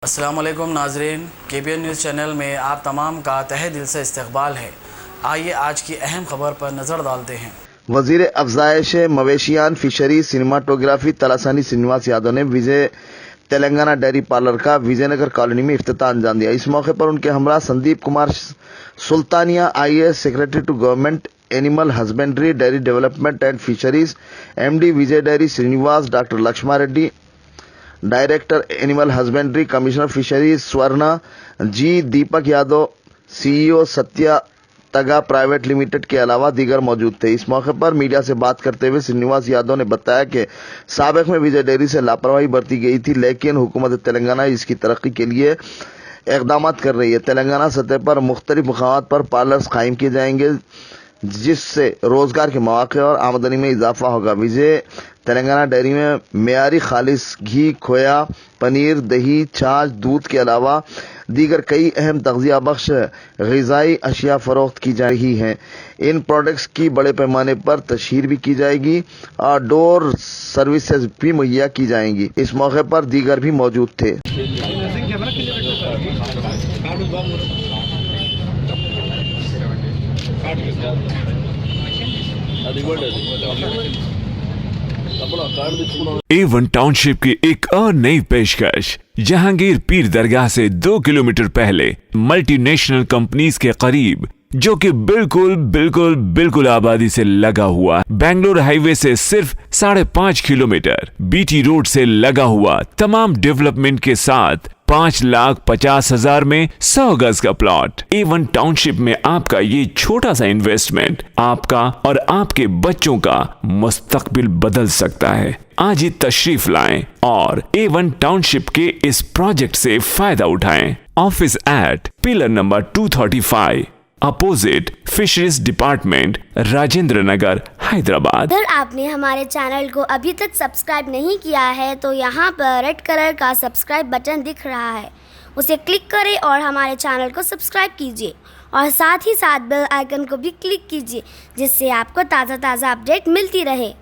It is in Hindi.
अस्सलामुअलैकुम नाज़रीन, KBN न्यूज़ चैनल में आप तमाम का तहे दिल से इस्तकबाल है। आइए आज की अहम खबर पर नज़र डालते हैं। वज़ीर अफ़ज़ाइश मवेशियान फिशरी सिनेमाटोग्राफी तलासानी श्रीनिवास यादव ने विजय तेलंगाना डेयरी पार्लर का विजयनगर कॉलोनी में इफ्तिताह अंजाम दिया। इस मौके पर उनके हमरा Sandeep Kumar Sultania IAS secretary to government animal husbandry dairy development and fisheries MD Vijay dairy Srinivas, doctor Lakshma Reddy director animal husbandry, commissioner fisheries Swarna ji, Deepak Yadav CEO Satya Taga private limited के अलावा दीगर मौजूद थे। इस मौके पर मीडिया से बात करते हुए श्रीनिवास यादव ने बताया कि साबिक में विजय डेयरी से लापरवाही बरती गई थी, लेकिन हुकूमत तेलंगाना इसकी तरक्की के लिए इक़दाम कर रही है। तेलंगाना सतह पर मुख्तलिफ मुकामात पर पार्लर्स कायम किए जाएंगे, जिससे रोजगार के मौके और आमदनी में इजाफा होगा। विजय तेलंगाना डेयरी में मेयारी खालिस घी, खोया, पनीर, दही, छाछ, दूध के अलावा दीगर कई अहम तग़ज़िया बख्श ग़िज़ाई अशिया फ़रोख्त की जा रही हैं। इन प्रोडक्ट्स की बड़े पैमाने पर तशहीर भी की जाएगी और डोर सर्विसेज भी मुहैया की जाएंगी। इस मौके पर दीगर भी मौजूद थे। A1 टाउनशिप की एक और नई पेशकश। जहांगीर पीर दरगाह से 2 किलोमीटर पहले मल्टीनेशनल कंपनीज के करीब, जो कि बिल्कुल आबादी से लगा हुआ, बेंगलोर हाईवे से सिर्फ 5.5 किलोमीटर, BT रोड से लगा हुआ, तमाम डेवलपमेंट के साथ 5,50,000 में 100 गज का प्लॉट। A1 टाउनशिप में आपका ये छोटा सा इन्वेस्टमेंट आपका और आपके बच्चों का मुस्तकबिल बदल सकता है। आज ही तशरीफ लाएं और A1 टाउनशिप के इस प्रोजेक्ट से फायदा उठाएं। Office at pillar number 235 opposite fisheries department, Rajendra Nagar, Hyderabad. अगर आपने हमारे चैनल को अभी तक सब्सक्राइब नहीं किया है तो यहाँ पर रेड कलर का सब्सक्राइब बटन दिख रहा है, उसे क्लिक करें और हमारे चैनल को सब्सक्राइब कीजिए और साथ ही साथ बेल आइकन को भी क्लिक कीजिए, जिससे आपको ताज़ा अपडेट मिलती रहे।